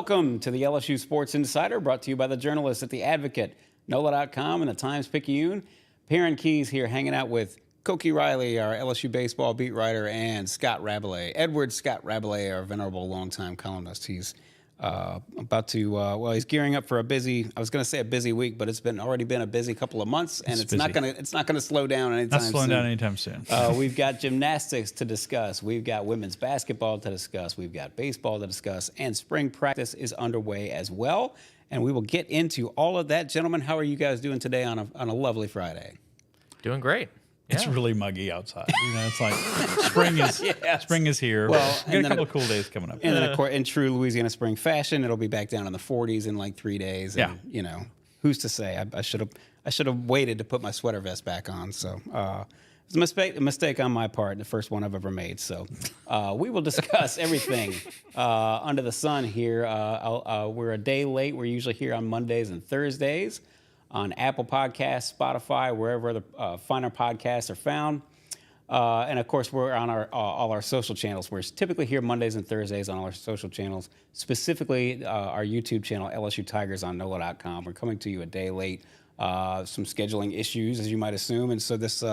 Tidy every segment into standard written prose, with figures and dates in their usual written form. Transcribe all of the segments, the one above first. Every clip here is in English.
Welcome to the LSU Sports Insider, brought to you by the journalists at The Advocate, NOLA.com, and the Times-Picayune. Perryn Keys here hanging out with Koki Riley, our LSU baseball beat writer, and Scott Rabalais. Scott Rabalais, our venerable longtime columnist. He's he's gearing up for a busy week, but it's already been a busy couple of months, and it's not gonna slow down anytime soon. Not slowing down anytime soon. We've got gymnastics to discuss. We've got women's basketball to discuss. We've got baseball to discuss, and spring practice is underway as well. And we will get into all of that. Gentlemen, how are you guys doing today on a lovely Friday? Doing great. It's really muggy outside. It's like spring is here. Well, we got a couple of cool days coming up. And then, of course, in true Louisiana spring fashion, it'll be back down in the 40s in like 3 days. And, who's to say? I should have waited to put my sweater vest back on. So it was a mistake on my part, the first one I've ever made. So we will discuss everything under the sun here. We're a day late. We're usually here on Mondays and Thursdays on Apple Podcasts, Spotify, wherever the finer podcasts are found. And, of course, we're on all our social channels. We're typically here Mondays and Thursdays on all our social channels, specifically our YouTube channel, LSU Tigers on NOLA.com. We're coming to you a day late. Some scheduling issues, as you might assume. And so this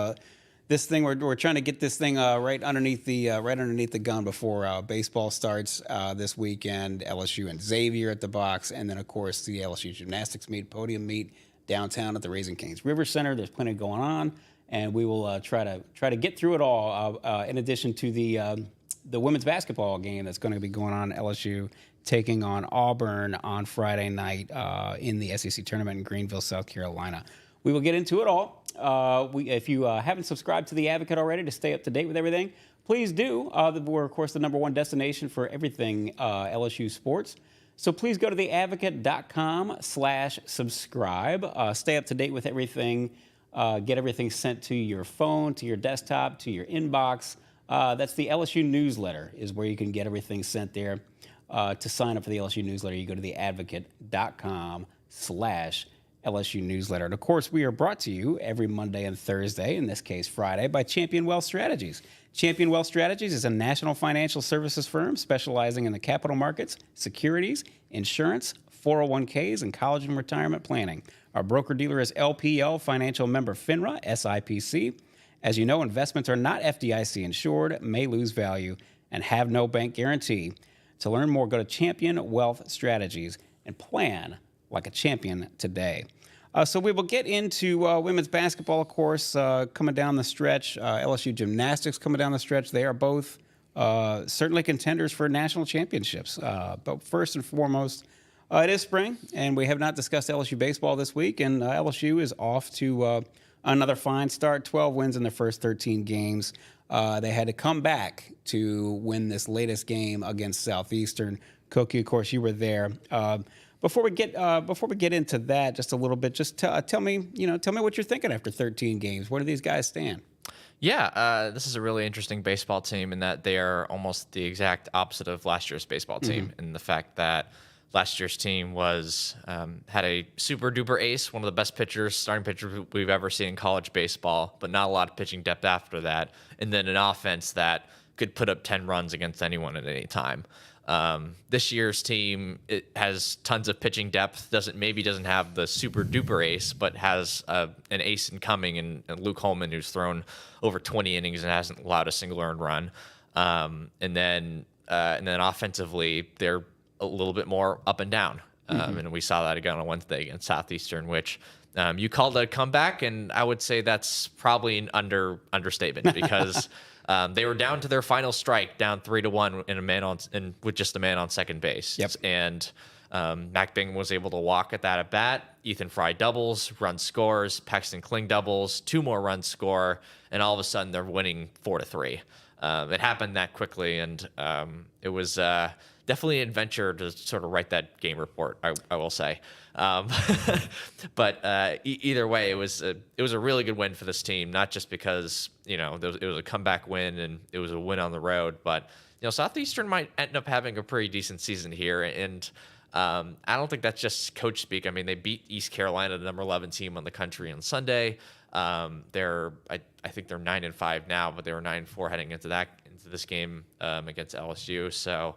thing, we're trying to get this thing right underneath the gun before baseball starts this weekend. LSU and Xavier at the box. And then, of course, the LSU gymnastics podium meet downtown at the Raising Cane's River Center. There's plenty going on, and we will try to get through it all. In addition to the women's basketball game that's going to be going on, LSU taking on Auburn on Friday night in the SEC tournament in Greenville, South Carolina. We will get into it all. If you haven't subscribed to The Advocate already to stay up to date with everything, please do. We're, of course, the #1 destination for everything LSU sports. So please go to theadvocate.com/subscribe. Stay up to date with everything. Get everything sent to your phone, to your desktop, to your inbox. That's the LSU newsletter is where you can get everything sent there. To sign up for the LSU newsletter, you go to theadvocate.com/LSU newsletter. And of course, we are brought to you every Monday and Thursday, in this case Friday, by Champion Wealth Strategies. Champion Wealth Strategies is a national financial services firm specializing in the capital markets, securities, insurance, 401ks, and college and retirement planning. Our broker-dealer is LPL Financial Member FINRA, SIPC. As you know, investments are not FDIC insured, may lose value, and have no bank guarantee. To learn more, go to Champion Wealth Strategies and plan like a champion today. So we will get into women's basketball, of course, coming down the stretch. LSU gymnastics coming down the stretch. They are both certainly contenders for national championships. But first and foremost, it is spring, and we have not discussed LSU baseball this week. And LSU is off to another fine start, 12 wins in their first 13 games. They had to come back to win this latest game against Southeastern. Koki, of course, you were there. Before we get into that, just a little bit, just tell me what you're thinking after 13 games. Where do these guys stand? Yeah, this is a really interesting baseball team in that they are almost the exact opposite of last year's baseball team, in the fact that last year's team was had a super duper ace, one of the best starting pitchers we've ever seen in college baseball, but not a lot of pitching depth after that, and then an offense that could put up 10 runs against anyone at any time. This year's team, it has tons of pitching depth. Doesn't have the super duper ace, but has an ace incoming in Luke Holman, who's thrown over 20 innings and hasn't allowed a single earned run. And then offensively, they're a little bit more up and down. And we saw that again on Wednesday against Southeastern, which you called a comeback, and I would say that's probably an understatement because. They were down to their final strike, down 3-1 with just a man on second base. Yep. And Mac Bing was able to walk at that at bat. Ethan Fry doubles, run scores, Paxton Kling doubles, 2 more runs score, and all of a sudden they're winning 4-3. It happened that quickly, and it was definitely an adventure to sort of write that game report, I will say. But either way, it was a really good win for this team, not just because it was a comeback win and it was a win on the road, but Southeastern might end up having a pretty decent season here, and I don't think that's just coach speak. I mean, they beat East Carolina, the number 11 team on the country, on Sunday. I think they're 9-5 now, but they were 9-4 heading into this game against LSU. So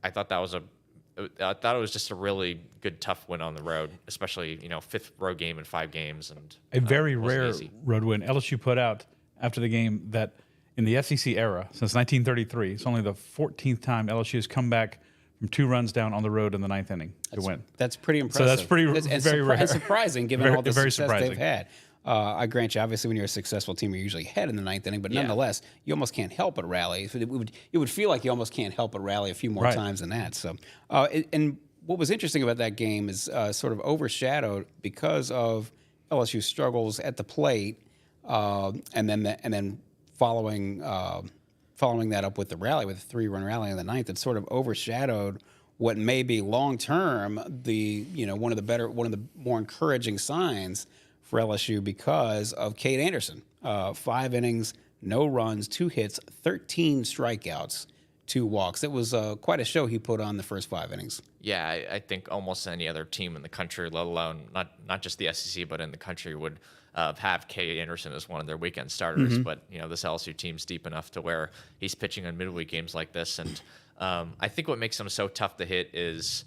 I thought it was just a really good, tough win on the road, especially, fifth road game in 5 games. And a very rare easy. road win. LSU put out after the game that in the SEC era, since 1933, it's only the 14th time LSU has come back from 2 runs down on the road in the 9th inning to win. That's pretty impressive. So that's very rare. And surprising given all the very success surprising. they've had. I grant you, obviously, when you're a successful team, you're usually ahead in the 9th inning, but nonetheless, you almost can't help but rally. It would feel like you almost can't help but rally a few more times than that. So, and what was interesting about that game is sort of overshadowed because of LSU's struggles at the plate, and then following that up with the rally, with a 3-run rally in the 9th. It sort of overshadowed what may be long term one of the more encouraging signs for LSU because of Kade Anderson. 5 innings, no runs, 2 hits, 13 strikeouts, 2 walks. It was quite a show he put on the first 5 innings. Yeah, I think almost any other team in the country, let alone not just the SEC, but in the country, would have Kade Anderson as one of their weekend starters. Mm-hmm. But this LSU team's deep enough to where he's pitching on midweek games like this. And I think what makes him so tough to hit is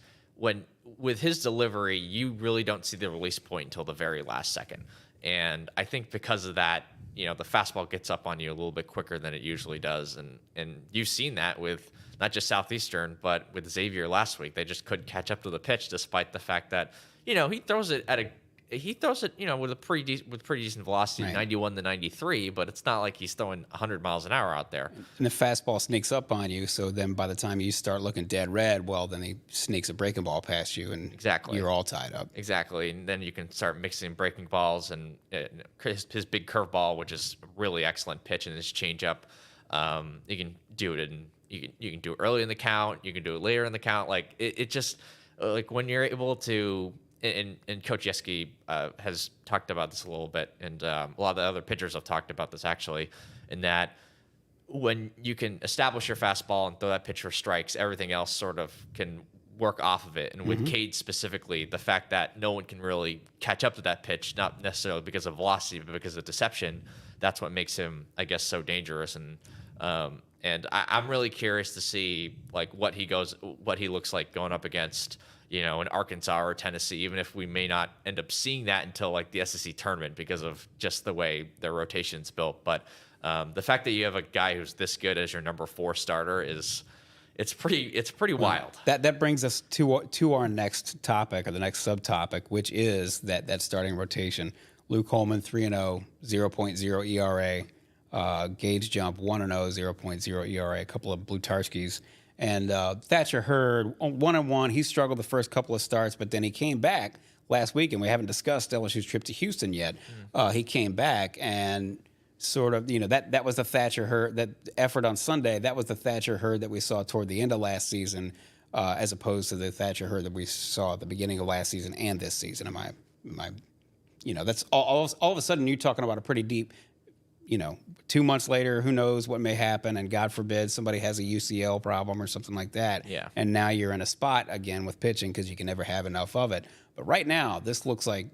with his delivery, you really don't see the release point until the very last second. And I think because of that, the fastball gets up on you a little bit quicker than it usually does. And you've seen that with not just Southeastern, but with Xavier last week. They just couldn't catch up to the pitch, despite the fact that, he throws it with a pretty decent velocity, right. 91 to 93, but it's not like he's throwing 100 miles an hour out there. And the fastball sneaks up on you, so then by the time you start looking dead red, well, then he sneaks a breaking ball past you, and you're all tied up. Exactly, and then you can start mixing breaking balls and his big curveball, which is a really excellent pitch, and his changeup. You can do it, and you can do it early in the count. You can do it later in the count. Like it just like when you're able to. And Coach Yeski has talked about this a little bit, and a lot of the other pitchers have talked about this actually, in that when you can establish your fastball and throw that pitch for strikes, everything else sort of can work off of it. And with Kade specifically, the fact that no one can really catch up to that pitch, not necessarily because of velocity, but because of deception, that's what makes him, I guess, so dangerous. And I'm really curious to see like what he looks like going up against, in Arkansas or Tennessee, even if we may not end up seeing that until like the SEC tournament because of just the way their rotation's built. But the fact that you have a guy who's this good as your number 4 starter it's pretty wild. That brings us to our next topic, or the next subtopic, which is that starting rotation. Luke Holman, 3-0, 0.0 ERA. Gage Jump, 1-0, 0.0 ERA. A couple of Blutarskis. And Thatcher Hurd, 1-1. He struggled the first couple of starts, but then he came back last week, and we haven't discussed LSU's trip to Houston yet. He came back and sort of, that was the Thatcher Hurd, that effort on Sunday, that was the Thatcher Hurd that we saw toward the end of last season, as opposed to the Thatcher Hurd that we saw at the beginning of last season and this season. That's all of a sudden you're talking about a pretty deep, 2 months later, who knows what may happen, and God forbid somebody has a UCL problem or something like that. Yeah. And now you're in a spot again with pitching because you can never have enough of it. But right now, this looks like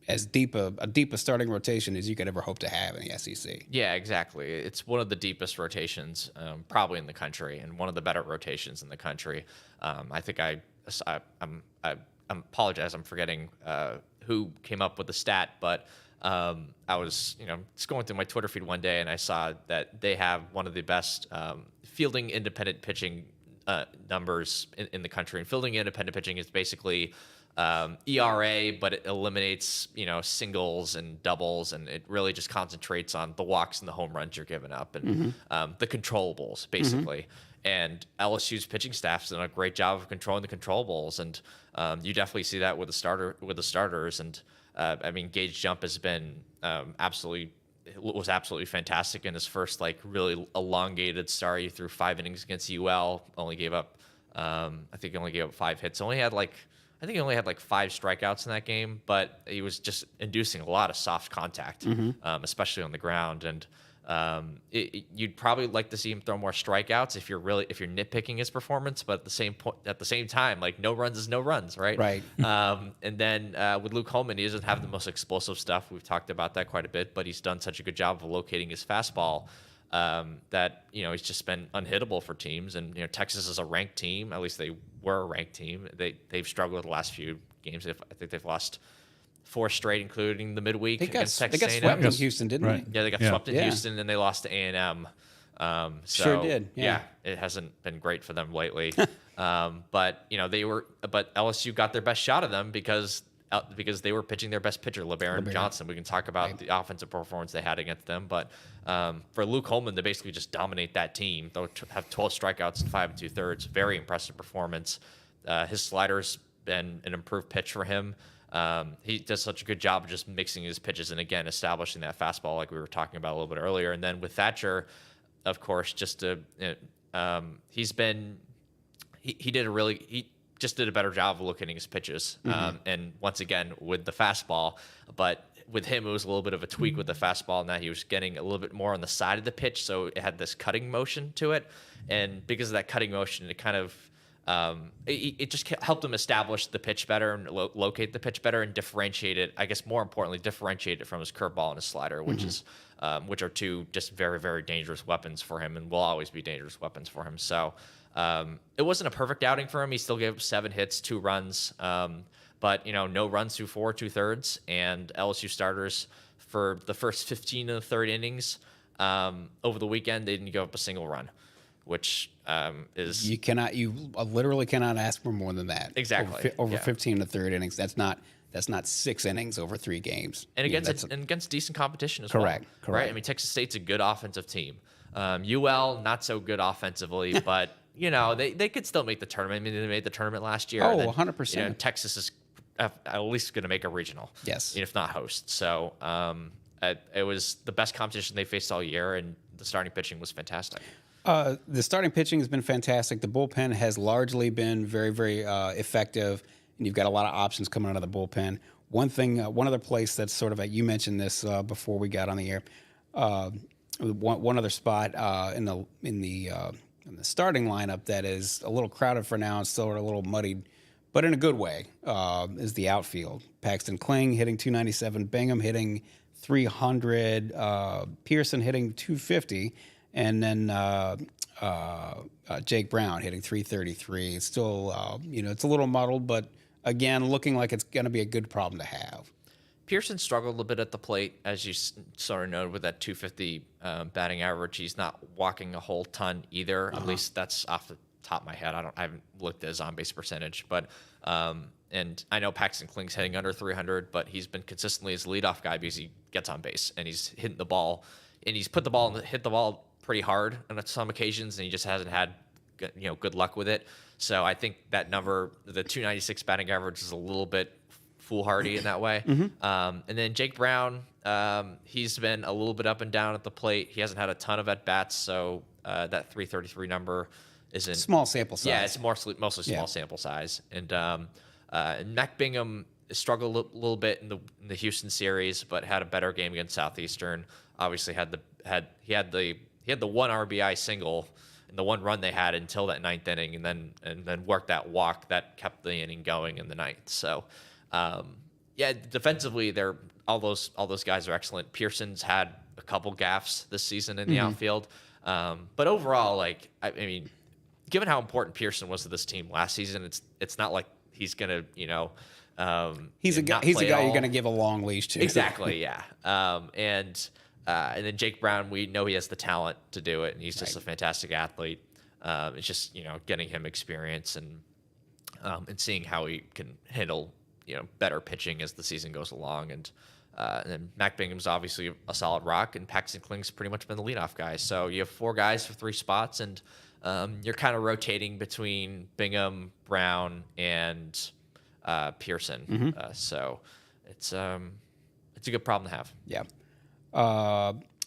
as deep a starting rotation as you could ever hope to have in the SEC. Yeah, exactly. It's one of the deepest rotations probably in the country, and one of the better rotations in the country. I think I apologize. I'm forgetting who came up with the stat, but I was, just going through my Twitter feed one day, and I saw that they have one of the best fielding independent pitching numbers in the country. And fielding independent pitching is basically ERA, but it eliminates, singles and doubles, and it really just concentrates on the walks and the home runs you're giving up, and the controllables, basically. And LSU's pitching staff's done a great job of controlling the controllables, and you definitely see that with the starters. And Gage Jump has been absolutely fantastic in his first really elongated start. He threw 5 innings against UL, only gave up I think he only gave up 5 hits. He only had 5 strikeouts in that game, but he was just inducing a lot of soft contact, especially on the ground. And you'd probably like to see him throw more strikeouts if you're nitpicking his performance, but at the same time, no runs is no runs, right? Right. And then with Luke Holman, he doesn't have the most explosive stuff. We've talked about that quite a bit, but he's done such a good job of locating his fastball. that he's just been unhittable for teams. And Texas is a ranked team. At least they were a ranked team. They've struggled the last few games. I think they've lost 4 straight, including the midweek against Texas A&M. They got swept in Houston, didn't they? Yeah, they got swept in Houston, and they lost to A&M. Sure did. Yeah, it hasn't been great for them lately. But LSU got their best shot of them because they were pitching their best pitcher, LeBaron Johnson. We can talk about the offensive performance they had against them, but for Luke Holman to basically just dominate that team, they'll have 12 strikeouts and 5 2/3. Very impressive performance. His slider's been an improved pitch for him. He does such a good job of just mixing his pitches and again establishing that fastball like we were talking about a little bit earlier. And then with Thatcher, of course, he just did a better job of locating his pitches. And once again with the fastball, but with him it was a little bit of a tweak with the fastball, and that he was getting a little bit more on the side of the pitch, so it had this cutting motion to it. And because of that cutting motion, it kind of it just helped him establish the pitch better and locate the pitch better and differentiate it. I guess more importantly, differentiate it from his curveball and his slider, which are 2 just very, very dangerous weapons for him, and will always be dangerous weapons for him. So it wasn't a perfect outing for him. He still gave up 7 hits, 2 runs, but no runs through 4 2/3, and LSU starters for the first 15 of the 3rd innings over the weekend, they didn't give up a single run, which is you literally cannot ask for more than that. Exactly. Over 15 to 3rd innings. That's not 6 innings over 3 games. And against decent competition as well. Correct. Right? I mean, Texas State's a good offensive team. UL, not so good offensively, but they could still make the tournament. I mean, they made the tournament last year. Oh, 100%. Texas is at least going to make a regional. Yes. If not host. So it was the best competition they faced all year, and the starting pitching was fantastic. The starting pitching has been fantastic. The bullpen has largely been very, very effective, and you've got a lot of options coming out of the bullpen. One other place that's sort of you mentioned this before we got on the air. One other spot in the starting lineup that is a little crowded for now and still a little muddied, but in a good way, is the outfield. Paxton Kling hitting 297, Bingham hitting 300, Pearson hitting 250. And then Jake Brown hitting 333. It's still, it's a little muddled, but again, looking like it's going to be a good problem to have. Pearson struggled a bit at the plate, as you sort of noted, with that 250 batting average. He's not walking a whole ton either. At least that's off the top of my head. I haven't looked at his on-base percentage, but and I know Paxton Kling's hitting under 300, but he's been consistently his leadoff guy because he gets on base and he's hitting the ball, and he's hit the ball pretty hard on some occasions, and he just hasn't had good luck with it. So I think that number, the 296 batting average, is a little bit foolhardy in that way. And then Jake Brown, he's been a little bit up and down at the plate. He hasn't had a ton of at bats, so that 333 number isn't small sample size. Yeah, it's mostly small sample size. And Mac Bingham struggled a little bit in the Houston series, but had a better game against Southeastern. Obviously he had the 1 RBI single and the 1 run they had until that 9th inning, and then worked that walk that kept the inning going in the 9th. So, defensively, all those guys are excellent. Pearson's had a couple gaffes this season in the outfield, but overall, I mean, given how important Pearson was to this team last season, it's not like he's gonna he's a guy you're gonna give a long leash to. Exactly, yeah. And then Jake Brown, we know he has the talent to do it, and he's just a fantastic athlete. It's just getting him experience and seeing how he can handle better pitching as the season goes along. And then Mac Bingham's obviously a solid rock, and Paxton Kling's pretty much been the leadoff guy. So you have 4 guys for 3 spots, and you're kind of rotating between Bingham, Brown, and Pearson. So it's a good problem to have. Yeah.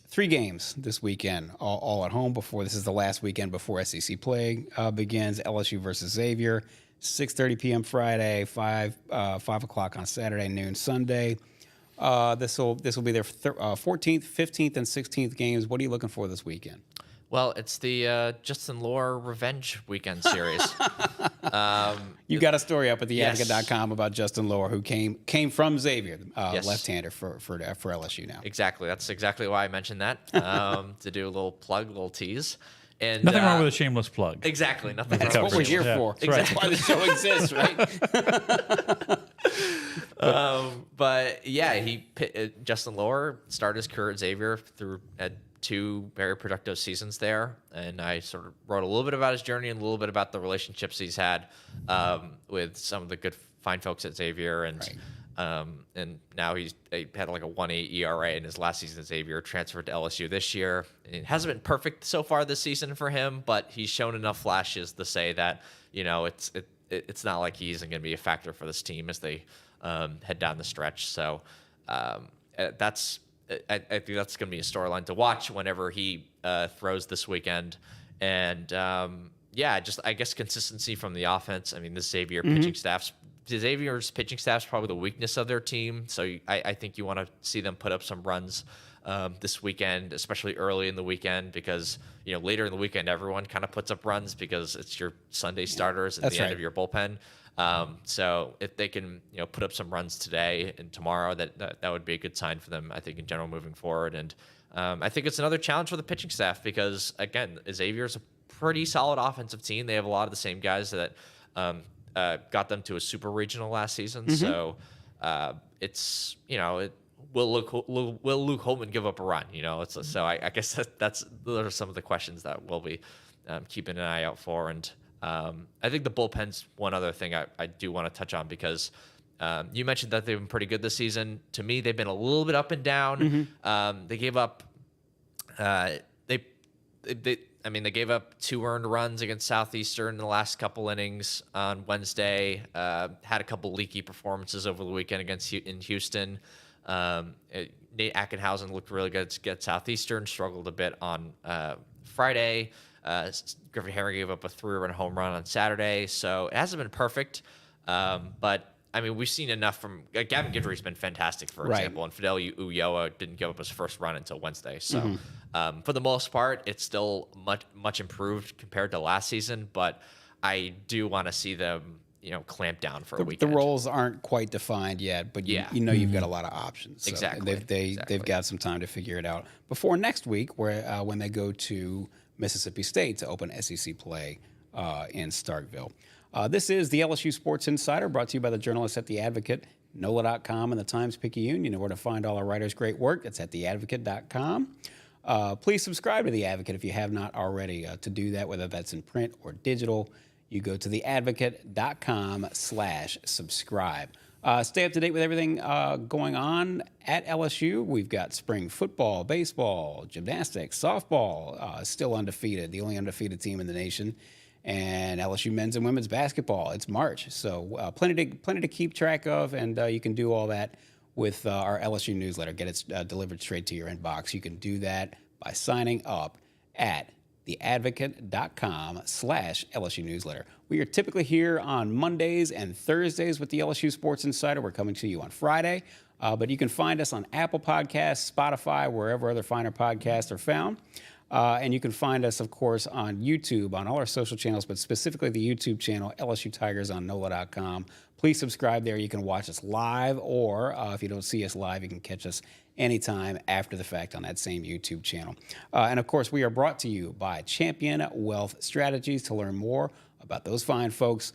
3 games this weekend, all at home. This is the last weekend before SEC play begins. LSU versus Xavier, 6:30 p.m. Friday, 5 o'clock on Saturday, noon Sunday. This will be their 14th, 15th, and 16th games. What are you looking for this weekend? Well, it's the Justin Lohr Revenge Weekend Series. You got a story up at Yes. theadvocate.com about Justin Lohr, who came from Xavier, Yes. left-hander for LSU now. Exactly. That's exactly why I mentioned that, to do a little plug, a little tease. And Nothing wrong with a shameless plug. Exactly. Nothing That's wrong what with we're it. here Yeah, for. that's That's why the show exists, right? But yeah, Justin Lohr started his career at Xavier through 2 very productive seasons there, and I sort of wrote a little bit about his journey and a little bit about the relationships he's had with some of the good fine folks at Xavier, and now he had like a 1.8 ERA in his last season at Xavier. Transferred to LSU this year. It hasn't been perfect so far this season for him, but he's shown enough flashes to say that it's not like he isn't going to be a factor for this team as they head down the stretch. So I think that's going to be a storyline to watch whenever he throws this weekend. And I guess consistency from the offense. I mean, the Xavier's pitching staff's probably the weakness of their team. So I think you want to see them put up some runs this weekend, especially early in the weekend, because later in the weekend everyone kind of puts up runs because it's your Sunday starters at the end of your bullpen. So if they can, put up some runs today and tomorrow, that would be a good sign for them, I think, in general moving forward. And I think it's another challenge for the pitching staff because, again, Xavier's a pretty solid offensive team. They have a lot of the same guys that got them to a super regional last season. So it's, will Luke Holman give up a run? So I guess those are some of the questions that we'll be keeping an eye out for. And I think the bullpen's one other thing I do want to touch on because you mentioned that they've been pretty good this season. To me, they've been a little bit up and down. They gave up they gave up 2 earned runs against Southeastern in the last couple innings on Wednesday. Had a couple leaky performances over the weekend in Houston. Nate Ackenhausen looked really good against Southeastern. Struggled a bit on Friday. Griffin Herring gave up a 3-run home run on Saturday, so it hasn't been perfect. But I mean, we've seen enough from Gavin Guidry's been fantastic, for example, and Fidel Ulloa didn't give up his first run until Wednesday. So for the most part, it's still much improved compared to last season. But I do want to see them, clamp down for a weekend. The roles aren't quite defined yet, but you've got a lot of options. So Exactly. They've got some time to figure it out before next week, where when they go to Mississippi State to open SEC play in Starkville. This is the LSU Sports Insider, brought to you by the journalists at The Advocate, NOLA.com, and the Times-Picayune. You know where to find all our writers' great work. It's at theadvocate.com. Please subscribe to The Advocate if you have not already. To do that, whether that's in print or digital, you go to theadvocate.com/subscribe. Stay up to date with everything going on at LSU. We've got spring football, baseball, gymnastics, softball, still undefeated, the only undefeated team in the nation, and LSU men's and women's basketball. It's March, so plenty to keep track of, and you can do all that with our LSU newsletter. Get it delivered straight to your inbox. You can do that by signing up at theadvocate.com/LSU newsletter. We are typically here on Mondays and Thursdays with the LSU Sports Insider. We're coming to you on Friday, but you can find us on Apple Podcasts, Spotify, wherever other finer podcasts are found. And you can find us, of course, on YouTube, on all our social channels, but specifically the YouTube channel, LSU Tigers on NOLA.com. Please subscribe there. You can watch us live, or if you don't see us live, you can catch us anytime after the fact on that same YouTube channel. And of course, we are brought to you by Champion Wealth Strategies. To learn more about those fine folks,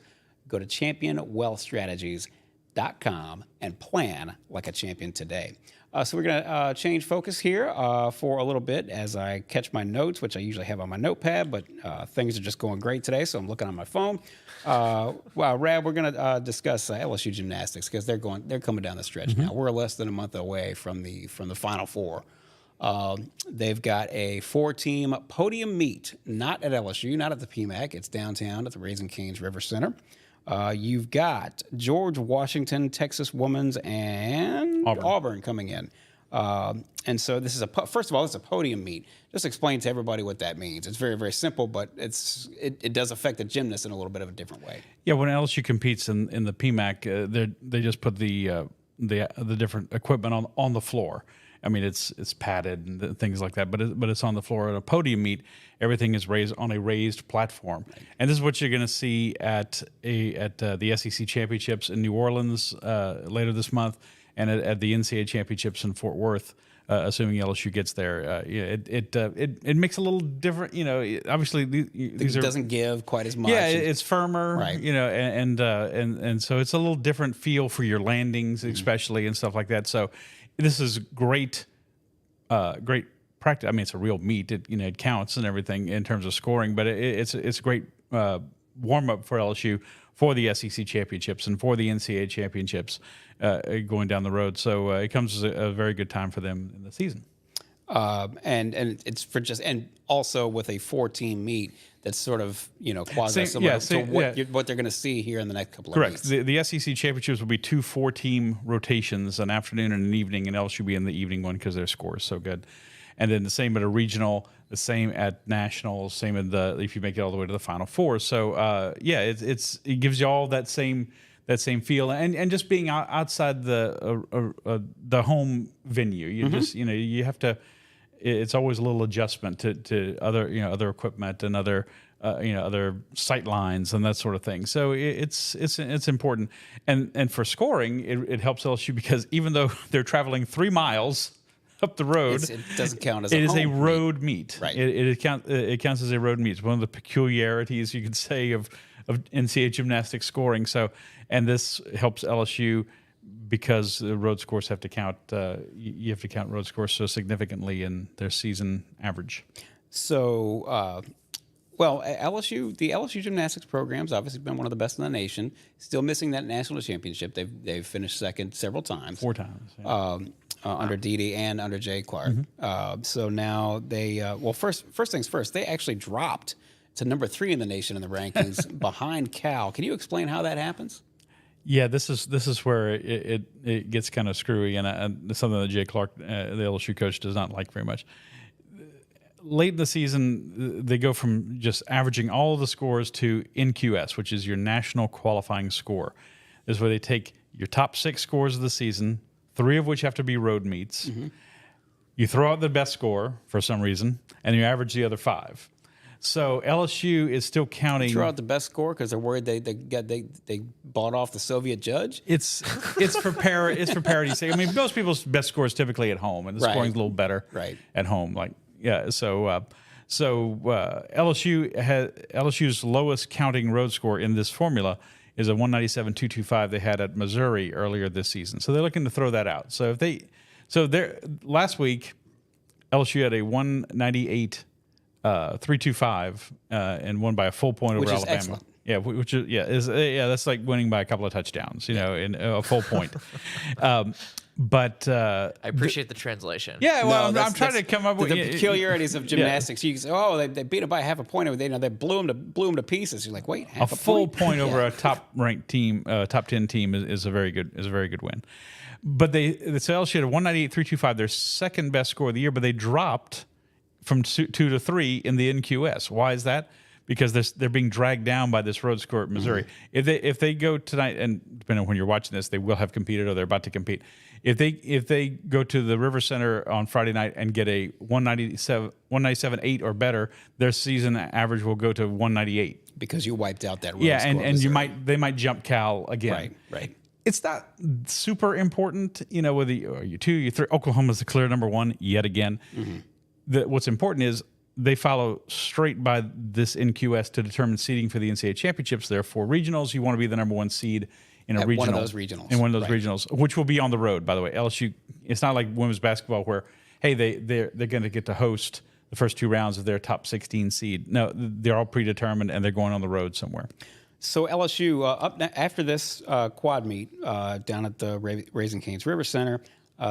go to championwealthstrategies.com and plan like a champion today. So we're going to change focus here for a little bit as I catch my notes, which I usually have on my notepad, but things are just going great today, so I'm looking on my phone. Rab, we're going to discuss LSU gymnastics because they're coming down the stretch now. We're less than a month away from the Final Four. They've got a 4-team podium meet, not at LSU, not at the PMAC. It's downtown at the Raising Cane's River Center. You've got George Washington, Texas Women's, and Auburn coming in. And so this is first of all, it's a podium meet. Just explain to everybody what that means. It's very, very simple, but it does affect the gymnasts in a little bit of a different way. Yeah, when LSU competes in the PMAC, they just put the different equipment on the floor. I mean, it's padded and things like that, but it's on the floor. At a podium meet, everything is raised on a raised platform, and this is what you're going to see at the SEC championships in New Orleans later this month, and at the NCAA championships in Fort Worth. Assuming LSU gets there, it makes a little different. Obviously these it doesn't give quite as much. Yeah, it's firmer, right. And so it's a little different feel for your landings, especially and stuff like that. So this is great practice. I mean, it's a real meet. It counts and everything in terms of scoring, but it's a great warm up for LSU for the SEC championships and for the NCAA championships going down the road. So it comes as a very good time for them in the season. And it's for and also with a 4-team meet that's sort of quasi similar to what they're going to see here in the next couple of weeks. Correct. The SEC championships will be 2 4-team rotations, an afternoon and an evening, and LSU will be in the evening one because their score is so good. And then the same at a regional, the same at nationals, same in if you make it all the way to the Final Four. So it gives you all that same feel, and just being outside the home venue. You have to. It's always a little adjustment to other equipment and other sight lines and that sort of thing. So it's important, and for scoring, it helps LSU because even though they're traveling 3 miles up the road, it doesn't count as it is a road meet. Right. It counts as a road meet. It's one of the peculiarities you could say of NCAA gymnastics scoring. So, and this helps LSU because the road scores have to count. You have to count road scores so significantly in their season average. So, LSU, the LSU gymnastics program's obviously been one of the best in the nation. Still missing that national championship. They've finished second several times. 4 times. Yeah. Under Dede and under Jay Clark. So now they first things first, they actually dropped to number 3 in the nation in the rankings behind Cal. Can you explain how that happens? Yeah, this is where it gets kind of screwy, and something that Jay Clark, the LSU coach, does not like very much. Late in the season, they go from just averaging all of the scores to NQS, which is your national qualifying score. This is where they take your top 6 scores of the season, 3 of which have to be road meets. You throw out the best score for some reason, and you average the other 5. So LSU is still counting. You throw out the best score because they're worried they bought off the Soviet judge. It's for parity's sake. I mean, most people's best score is typically at home, and the scoring's a little better at home. LSU's lowest counting road score in this formula is a 197.225 they had at Missouri earlier this season. So they're looking to throw that out. So last week LSU had a 198.325 and won by a full point over Alabama. Excellent. Yeah, that's like winning by a couple of touchdowns, in a full point. But I appreciate the translation. Yeah, well, I'm trying to come up with the peculiarities of gymnastics. You can say, they beat them by half a point. They blew them to pieces. You're like, wait, half a full point over a top-ranked team, top 10 team is a very good win. But the LSU had a 198.325, their second best score of the year, but they dropped from 2 to 3 in the NQS. Why is that? Because they're being dragged down by this road score at Missouri. If they go tonight, and depending on when you're watching this, they will have competed or they're about to compete. If they go to the River Center on Friday night and get a 197.8 or better, their season average will go to 198 because you wiped out that road score. And they might jump Cal again. Right. It's not super important, whether you 2, you 3. Oklahoma's the clear number 1 yet again. What's important is they follow straight by this NQS to determine seeding for the NCAA championships. There are 4 regionals. You want to be the number 1 seed in a regional. One of those regionals. In one of those regionals, which will be on the road, by the way. LSU, it's not like women's basketball where, hey, they're going to get to host the first 2 rounds of their top 16 seed. No, they're all predetermined, and they're going on the road somewhere. So LSU, after this quad meet down at the Raising Cane's River Center,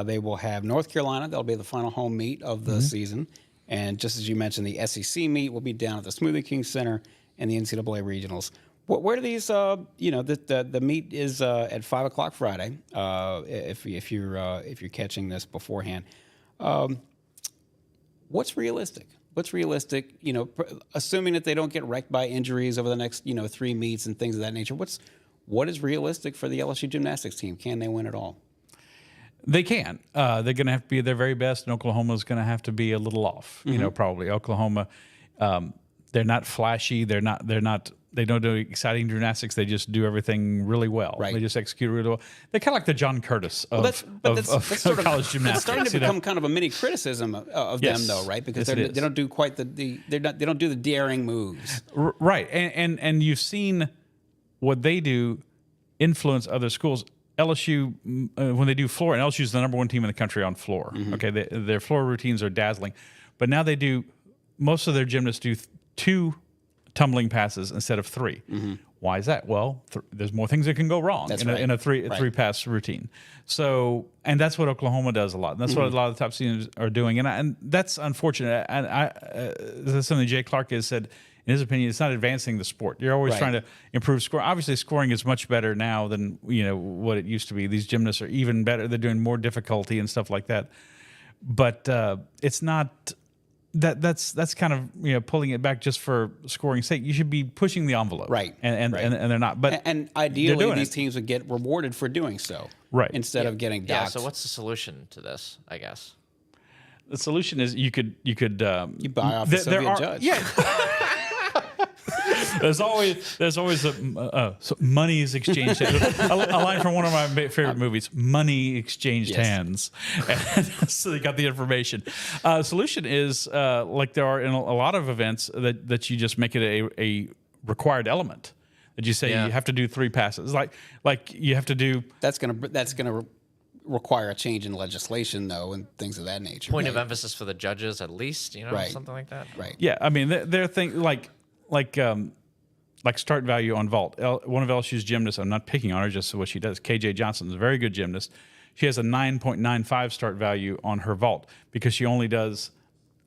they will have North Carolina. That'll be the final home meet of the season. And just as you mentioned, the SEC meet will be down at the Smoothie King Center and the NCAA regionals. Where do these, the meet is at 5 o'clock Friday, if you're catching this beforehand. What's realistic? Assuming that they don't get wrecked by injuries over the next, 3 meets and things of that nature, what is realistic for the LSU gymnastics team? Can they win at all? They can. They're going to have to be their very best, and Oklahoma's going to have to be a little off. Probably Oklahoma. They're not flashy. They don't do exciting gymnastics. They just do everything really well. Right. They just execute really well. They're kind of like the John Curtis of, that's sort of college gymnastics. It's starting to become kind of a mini criticism of them, though, right? Because they don't do quite they don't do the daring moves. Right, and you've seen what they do influence other schools. LSU, when they do floor, and LSU is the number one team in the country on floor. Okay, their floor routines are dazzling, but now they do. Most of their gymnasts do 2 tumbling passes instead of 3. Why is that? Well, there's more things that can go wrong in a three pass routine. So, and that's what Oklahoma does a lot. And that's what a lot of the top teams are doing. And that's unfortunate. And that's something Jay Clark has said. In his opinion, it's not advancing the sport. You're always trying to improve score. Obviously, scoring is much better now than what it used to be. These gymnasts are even better. They're doing more difficulty and stuff like that. But it's not. That's kind of pulling it back just for scoring's sake. You should be pushing the envelope, right? And they're not. But and ideally, these teams would get rewarded for doing so, right? Instead of getting docked. Yeah. So what's the solution to this? I guess the solution is you could you buy off the Soviet judge. Yeah. There's always money is exchanged. A line from one of my favorite movies: "Money exchanged hands." And so they got the information. Solution is like there are in a lot of events that you just make it a required element. That you say you have to do 3 passes. Like you have to do. That's gonna require a change in legislation, though, and things of that nature. Point of emphasis for the judges, at least. Something like that. Right. Yeah, I mean, they're things like start value on vault. One of LSU's gymnasts, I'm not picking on her, just what she does. KJ Johnson is a very good gymnast. She has a 9.95 start value on her vault because she only does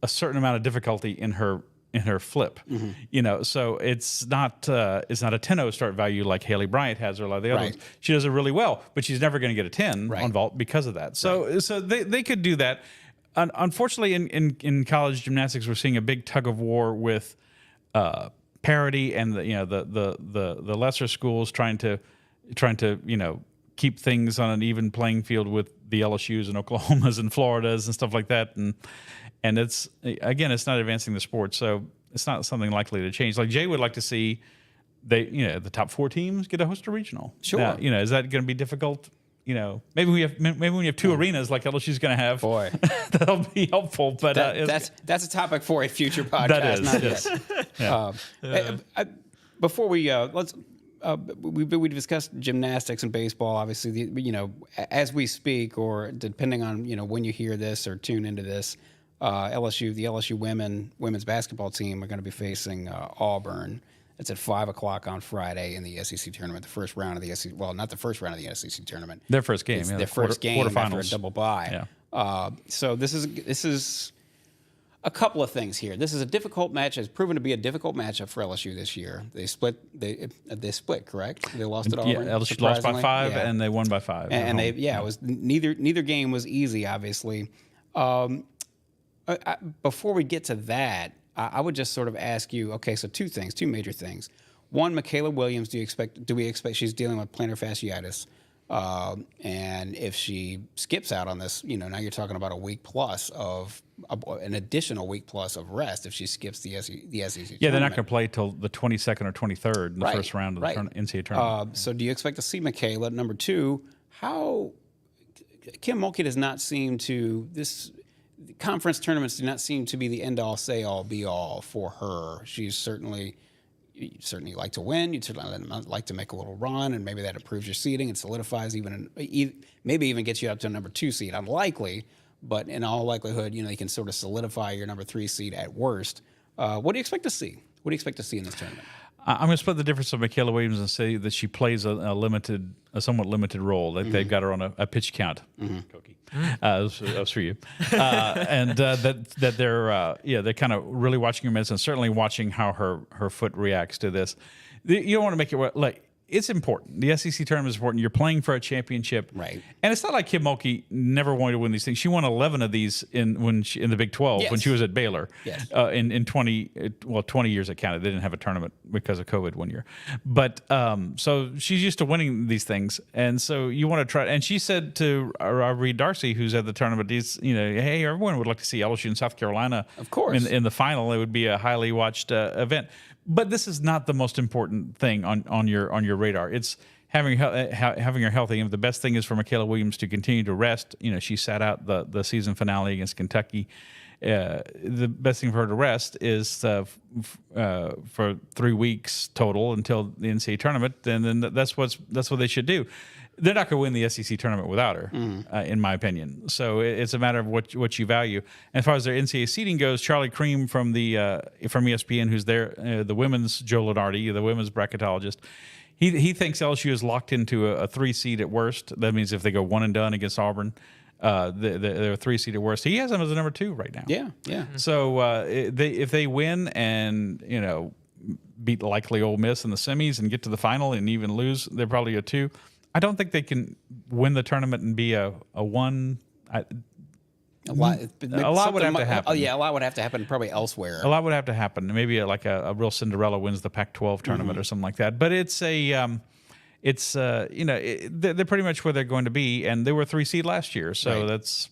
a certain amount of difficulty in her flip. So it's not a 10.0 start value like Haley Bryant has or a lot of the others. She does it really well, but she's never going to get a 10 on vault because of that. So they could do that. Unfortunately, in college gymnastics, we're seeing a big tug of war with parity and the lesser schools trying to keep things on an even playing field with the LSUs and Oklahomas and Floridas and stuff like that, and it's not advancing the sport, so it's not something likely to change. Like Jay would like to see the top 4 teams get a host a regional. Sure. Now, is that going to be difficult? Maybe when you have 2 arenas like LSU's going to have, boy, that'll be helpful. But that's a topic for a future podcast. That is, not yes. Yet. Before we we discussed gymnastics and baseball. Obviously, as we speak, or depending on when you hear this or tune into this, the LSU women's basketball team are going to be facing Auburn. It's at 5:00 on Friday in the SEC tournament. The first round of the SEC. Well, not the first round of the SEC tournament. Their first game. It's their first game after a double bye. Yeah. So this is a couple of things here. This is a difficult match. It's proven to be a difficult matchup for LSU this year. They split. They split. Correct. They lost at Auburn. Yeah, LSU lost by 5, and they won by 5. And it was neither game was easy. Obviously. Before we get to that, I would just sort of ask you, okay, so 2 major things. One, Michaela Williams, do we expect she's dealing with plantar fasciitis? And if she skips out on this, now you're talking about an additional week plus of rest if she skips the SEC tournament. Yeah, they're not going to play till the 22nd or 23rd in the first round of the NCAA tournament. So do you expect to see Michaela? Number 2, how Kim Mulkey does not seem to conference tournaments do not seem to be the end-all, say-all, be-all for her. You certainly like to win. You'd certainly like to make a little run, and maybe that improves your seeding and solidifies maybe even gets you up to a number 2 seed. Unlikely, but in all likelihood, you can sort of solidify your number 3 seed at worst. What do you expect to see? What do you expect to see in this tournament? I'm going to split the difference of Michaela Williams and say that she plays a somewhat limited role. Like They've got her on a pitch count. Koki. That was for you. And that they're kind of really watching her minutes and certainly watching how her foot reacts to this. You don't want to make it like it's important. The SEC tournament is important. You're playing for a championship, right? And it's not like Kim Mulkey never wanted to win these things. She won 11 of these in the Big 12 when she was at Baylor. Yes. In 20 years it counted. They didn't have a tournament because of COVID one year, but so she's used to winning these things, and so you want to try. And she said to Reed Darcy, who's at the tournament, hey, everyone would like to see LSU and South Carolina, of course, in the final. It would be a highly watched event. But this is not the most important thing on your radar. It's having her healthy. And the best thing is for Michaela Williams to continue to rest. She sat out the season finale against Kentucky. The best thing for her to rest is for 3 weeks total until the NCAA tournament. And then that's what they should do. They're not going to win the SEC tournament without her, in my opinion. So it's a matter of what you value. And as far as their NCAA seeding goes, Charlie Cream from ESPN, who's there, the women's Joe Lunardi, the women's bracketologist, he thinks LSU is locked into a 3 seed at worst. That means if they go one and done against Auburn, they're a 3 seed at worst. He has them as a number 2 right now. Yeah. So if they win and beat likely Ole Miss in the semis and get to the final and even lose, they're probably a 2. I don't think they can win the tournament and be a 1. A lot would have to happen. Oh yeah, a lot would have to happen probably elsewhere. A lot would have to happen. Maybe like a real Cinderella wins the Pac-12 tournament or something like that. But it's they're pretty much where they're going to be, and they were 3 seed last year, so that's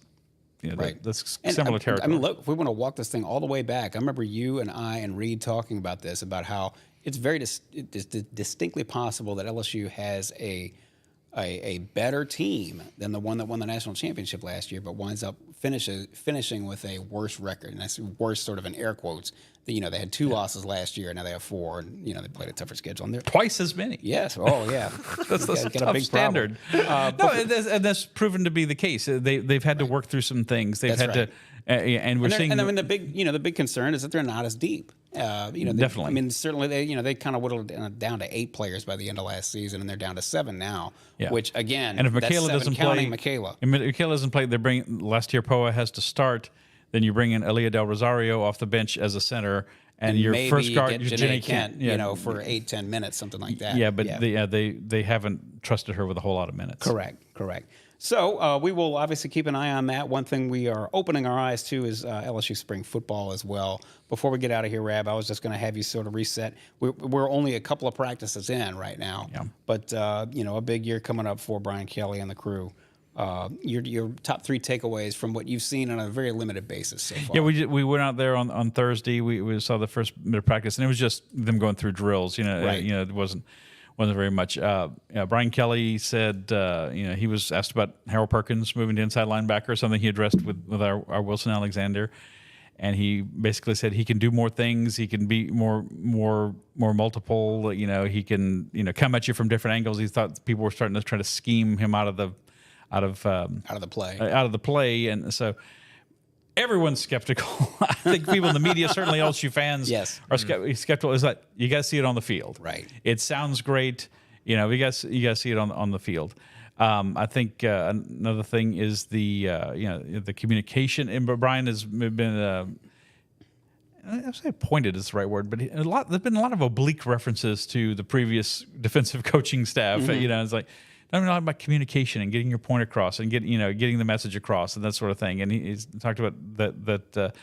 that's similar territory. I mean, look, if we want to walk this thing all the way back, I remember you and I and Reed talking about this, about how it's very distinctly possible that LSU has a better team than the one that won the national championship last year, but winds up finishing with a worse record. And that's worse sort of in air quotes. They had 2 losses last year, now they have 4, and they played a tougher schedule. And they're twice as many. Yes. Oh, yeah. That's a tough standard. And that's proven to be the case. They've had to work through some things. They've had to, and we're seeing. And I mean, the big concern is that they're not as deep. Definitely. I mean, certainly they kind of whittled down to 8 players by the end of last season, and they're down to 7 now. Yeah. Which again, and if Michaela doesn't play, Michaela doesn't play, they bring last year Poa has to start. Then you bring in Elia Del Rosario off the bench as a center, and your first guard, Janae Kent, for 8-10 minutes, something like that. Yeah, but they haven't trusted her with a whole lot of minutes. Correct. So we will obviously keep an eye on that. One thing we are opening our eyes to is LSU spring football as well. Before we get out of here, Rab, I was just going to have you sort of reset. We're only a couple of practices in right now, but a big year coming up for Brian Kelly and the crew. Your top 3 takeaways from what you've seen on a very limited basis so far. Yeah, we went out there on Thursday. We saw the first bit of practice, and it was just them going through drills. It wasn't very much. Brian Kelly said he was asked about Harold Perkins moving to inside linebacker, something he addressed with our Wilson Alexander, and he basically said he can do more things. He can be more multiple. He can come at you from different angles. He thought people were starting to try to scheme him out of the play, and so everyone's skeptical. I think people in the media, certainly LSU fans, are skeptical. Is that you got to see it on the field, right? It sounds great, you got to see it on the field. I think another thing is the communication. And Brian has been. I say pointed is the right word, but there's been a lot of oblique references to the previous defensive coaching staff. It's like. I mean, a lot about communication and getting your point across and getting the message across and that sort of thing. And he's talked about that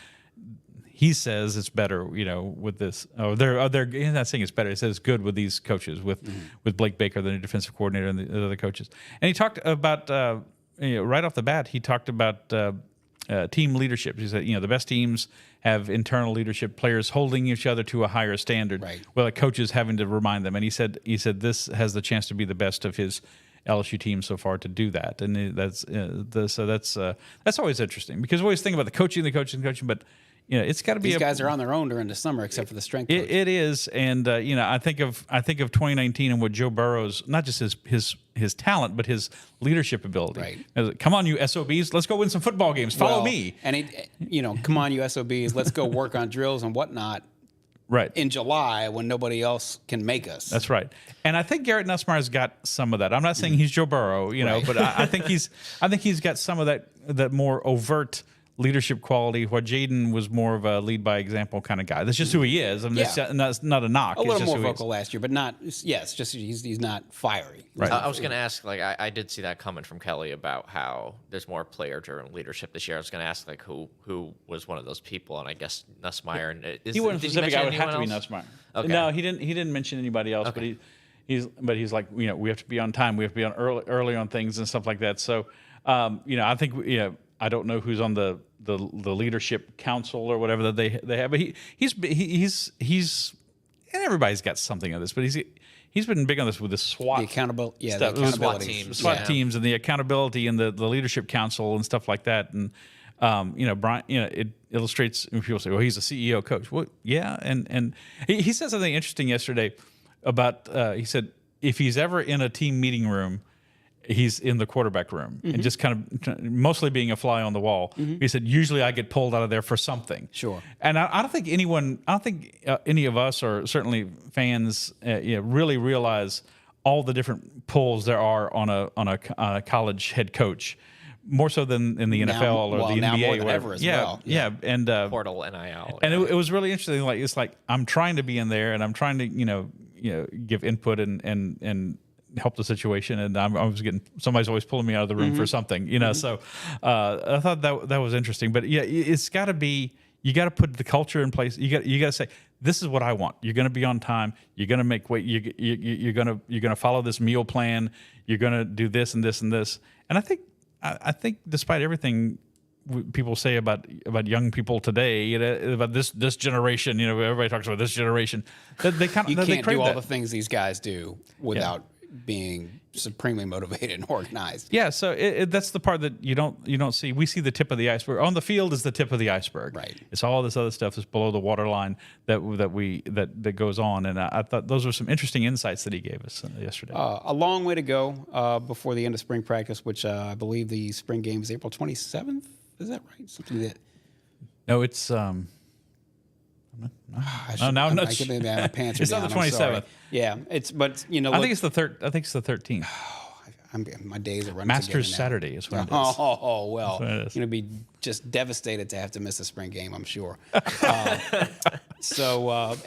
he says it's better, with this. Oh, he's not saying it's better. He says it's good with these coaches, with Blake Baker, the new defensive coordinator, and the other coaches. And he talked about right off the bat. He talked about team leadership. He said, the best teams have internal leadership, players holding each other to a higher standard, right? Well, the coaches having to remind them. And he said this has the chance to be the best of his LSU team so far to do that, and that's always interesting because we always think about the coaching, but it's got to be these guys are on their own during the summer except for the strength coach. It is, and I think of 2019 and what Joe Burrow's not just his talent but his leadership ability. Right. Come on, you SOBs, let's go win some football games. Follow me. And come on, you SOBs, let's go work on drills and whatnot. Right. In July when nobody else can make us. That's right. And I think Garrett Nussmeier's got some of that. I'm not saying he's Joe Burrow, but I think he's got some of that more overt leadership quality. While Jaden was more of a lead by example kind of guy. That's just who he is. I mean, that's not a knock. A little more vocal last year, but not. Yes, just he's not fiery. Right. I was going to ask, like, I did see that comment from Kelly about how there's more player-driven leadership this year. I was going to ask, like, who was one of those people, and I guess Nussmeier. And he wasn't specific. I would have to be Nussmeier. Okay. No, he didn't mention anybody else, Okay. but he's like, we have to be on time. We have to be on early on things and stuff like that. So, I think I don't know who's on the leadership council or whatever that they have, but he's and everybody's got something of this, but he's been big on this with the SWAT, the accountability, stuff. the SWAT teams, SWAT teams, and the accountability and the leadership council and stuff like that. And Brian, it illustrates when people say, "Well, he's a CEO coach." Well, yeah, and he said something interesting yesterday about he said if he's ever in a team meeting room, he's in the quarterback room and just kind of mostly being a fly on the wall. He said, usually I get pulled out of there for something. Sure. And I don't think any of us, or certainly fans, really realize all the different pulls there are on a college head coach, more so than in the NFL or the now NBA more or than whatever. ever as well. Yeah. And Portal, NIL. and it was really interesting. Like, it's like I'm trying to be in there and I'm trying to give input and help the situation, and I was getting, somebody's always pulling me out of the room for something, So I thought that was interesting. But yeah, it's got to be, you got to put the culture in place. You got to say, this is what I want. You're going to be on time. You're going to make weight. You're going to follow this meal plan. You're going to do this and this and this. And I think despite everything people say about young people today, about this generation, everybody talks about this generation. They kind of, you can't do all that. the things these guys do without being supremely motivated and organized. Yeah, so that's the part that you don't see. We see the tip of the iceberg. On the field is the tip of the iceberg. Right. It's all this other stuff that's below the waterline that goes on. And I thought those were some interesting insights that he gave us yesterday. A long way to go before the end of spring practice, which I believe the spring game is April 27th. Is that right? Something that. No, it's I get my pants are it's down. not the 27th. Yeah, but I think it's the third. I think it's the 13th. My days are running. Masters Saturday is when it is. Oh well, That's what it is. You're gonna be just devastated to have to miss a spring game, I'm sure. So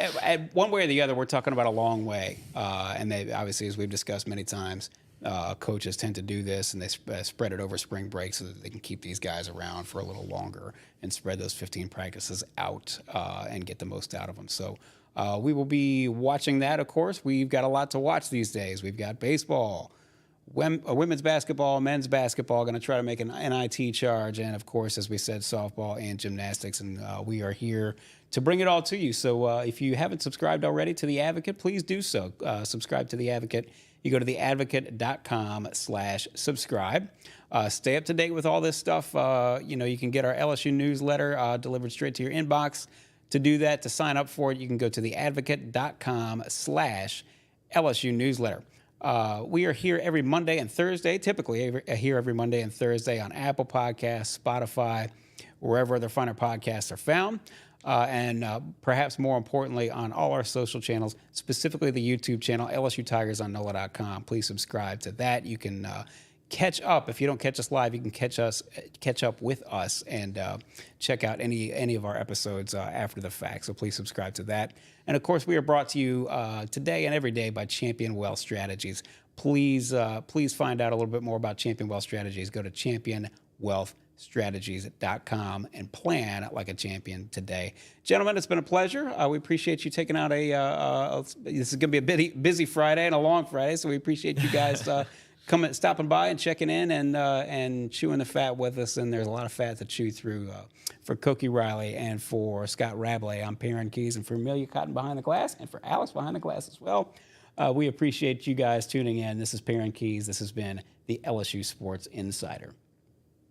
one way or the other, we're talking about a long way, and they obviously, as we've discussed many times, coaches tend to do this, and they spread it over spring break so that they can keep these guys around for a little longer and spread those 15 practices out and get the most out of them. So we will be watching that, of course. We've got a lot to watch these days. We've got baseball, women's basketball, men's basketball, going to try to make an NIT charge, and, of course, as we said, softball and gymnastics, and we are here to bring it all to you. So if you haven't subscribed already to The Advocate, please do so. Subscribe to The Advocate. You go to theadvocate.com/subscribe. Stay up to date with all this stuff. You can get our LSU newsletter delivered straight to your inbox. To do that, to sign up for it, you can go to theadvocate.com/LSU newsletter. We are here every Monday and Thursday, typically here every Monday and Thursday on Apple Podcasts, Spotify, wherever other finer podcasts are found. And perhaps more importantly, on all our social channels, specifically the YouTube channel, LSU Tigers on NOLA.com. Please subscribe to that. You can catch up. If you don't catch us live, you can catch up with us and check out any of our episodes after the fact. So please subscribe to that. And of course, we are brought to you today and every day by Champion Wealth Strategies. Please find out a little bit more about Champion Wealth Strategies. Go to championwealthstrategies.com and plan like a champion today. Gentlemen, it's been a pleasure. We appreciate you taking out this is going to be a busy Friday and a long Friday, so we appreciate you guys stopping by and checking in and chewing the fat with us. And there's a lot of fat to chew through. For Koki Riley and for Scott Rabalais, I'm Perryn Keys, and for Amelia Cotton behind the glass, and for Alex behind the glass as well. We appreciate you guys tuning in. This is Perryn Keys. This has been the LSU Sports Insider.